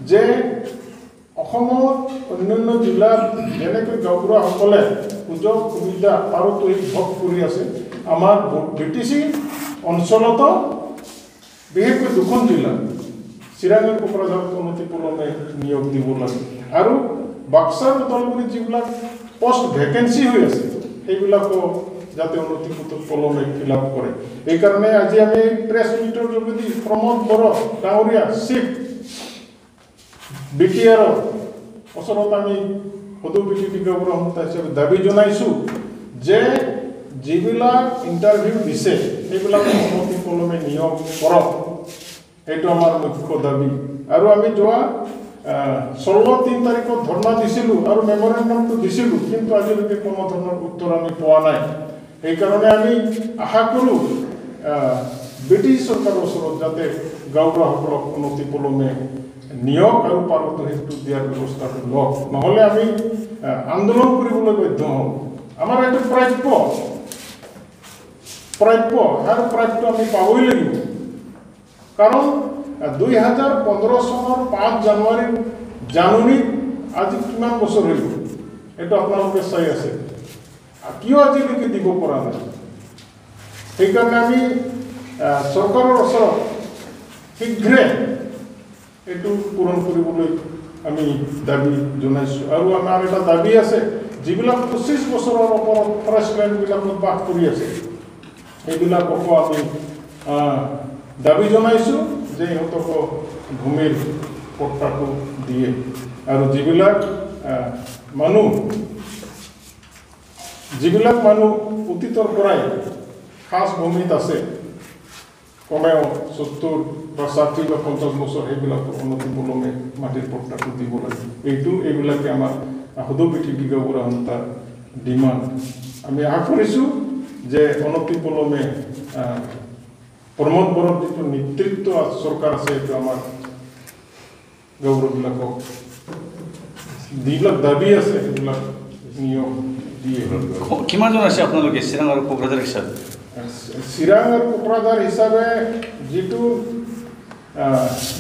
যে অসমত অন্যান্য জিলাত যেনেকৈ গাঁওবুঢ়াসকলে সুযোগ সুবিধা আৰু তৈৰি ভোগ কৰি আছে আমাৰ বিটিসি অঞ্চলত বিশেষকৈ দুখন জিলা চিৰাং আৰু কোকৰাঝাৰত অনতিপলমে নিয়োগ দিব লাগে আৰু বাক্সা ওদালগুৰি যিবিলাক পোষ্ট ভেকেন্সি হৈ আছে সেইবিলাকো যাতে অনতিপলমে ফিল-আপ কৰে। এই কাৰণে আজি আমি প্ৰেছ মিটৰ যোগেদি প্ৰমোদ বড়ো ডাঙৰীয়া চিফ বিটিআৰ ওচৰত আমি সদৌ বিটিপি গাঁওবুঢ়া সংস্থা হিচাপে দাবী জনাইছোঁ যে যিবিলাক ইণ্টাৰভিউ দিছে সেইবিলাক অনতিপলমে নিয়োগ কৰক। এইটো আমাৰ মুখ্য দাবী। আৰু আমি যোৱা 16-3 তাৰিখত ধৰ্ণা দিছিলোঁ আৰু মেমৰেণ্ডামটো দিছিলোঁ, কিন্তু আজিলৈকে কোনো ধৰণৰ উত্তৰ আমি পোৱা নাই। সেইকাৰণে আমি আশা কৰোঁ ব্ৰিটিছ চৰকাৰৰ ওচৰত যাতে গাঁওবুঢ়াসকলক অনতিপলমে নিয়োগ আৰু পাৰদৰ্শিতা দিয়াৰ ব্যৱস্থাটো লওক, নহ'লে আমি আন্দোলন কৰিবলৈ বাধ্য হ'ম। আমাৰ এইটো প্ৰাপ্য আৰু প্ৰাপ্য আমি পাবই লাগিব। কাৰণ 2015 চনৰ 5 জানুৱাৰীৰ জাননীত আজি কিমান বছৰ হৈ গ'ল এইটো আপোনালোকে চাই আছে, কিয় আজিলৈকে দিব পৰা নাই। সেইকাৰণে আমি চৰকাৰৰ ওচৰত শীঘ্ৰে এইটো পূৰণ কৰিবলৈ আমি দাবী জনাইছোঁ। আৰু আমাৰ এটা দাবী আছে, যিবিলাক 25 বছৰৰ ওপৰত ফৰেষ্ট লেণ্ডবিলাকত বাস কৰি আছে সেইবিলাককো আমি দাবী জনাইছোঁ যে ইহঁতকো ভূমিৰ পট্টাটো দিয়ে। আৰু যিবিলাক মানুহ অতীতৰ পৰাই খাস ভূমিত আছে কমেও 70 বা 60 বা 50 বছৰ সেইবিলাকৰ অনতিপলমে মাটিৰ পট্টাটো দিব লাগে। এইবিলাকে আমাৰ সদৌ বিটিপি গাঁওবুঢ়া সংস্থাৰ ডিমাণ্ড। আমি আশা কৰিছোঁ যে অনতিপলমে প্ৰমোদ বড়োৰ যিটো নেতৃত্ব চৰকাৰ আছে এইটো আমাৰ গাঁওবুঢ়াবিলাকক যিবিলাক দাবী আছে সেইবিলাক নিয়োগ দিয়ে। কিমানজন আছে আপোনালোকে চিৰাং আৰু কোকৰাঝাৰ হিচাপে? চিৰাং আৰু কোকৰাঝাৰ হিচাপে যিটো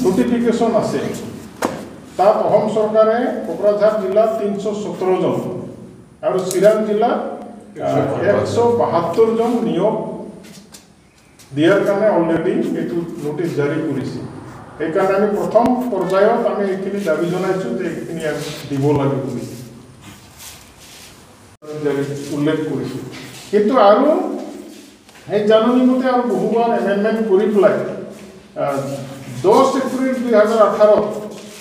নোটিফিকেশ্যন আছে তাত অসম চৰকাৰে কোকৰাঝাৰ জিলাত 317 জন আৰু চিৰাং জিলাত 172 জন নিয়োগ দিয়াৰ কাৰণে অলৰেডি এইটো নোটিছ জাৰি কৰিছে। সেইকাৰণে আমি প্ৰথম পৰ্যায়ত আমি এইখিনি দাবী জনাইছোঁ যে এইখিনি দিব লাগে বুলি উল্লেখ কৰিছোঁ। কিন্তু আৰু সেই জাননী মতে আৰু বহুবাৰ এমেণ্ডমেণ্ট কৰি পেলাই 10 এপ্ৰিল 2018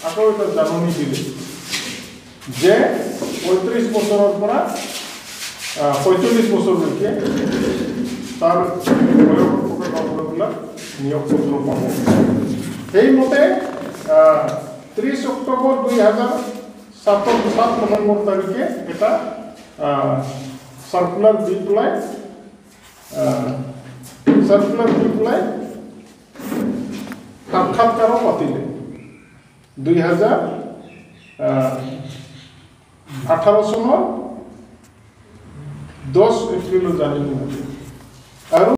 আকৌ এটা জাননী দিলে যে 35 বছৰৰ পৰা 45 বছৰলৈকে তাৰ বয়সবিলাক নিয়োগ পত্ৰ পাব। সেইমতে 30 অক্টোবৰ 2007 নৱেম্বৰ তাৰিখে এটা চাৰ্কুলাৰ দি পেলাই সাক্ষাৎকাৰো পাতিলে 2018 চনৰ 10 এপ্ৰিলৰ জাননী আৰু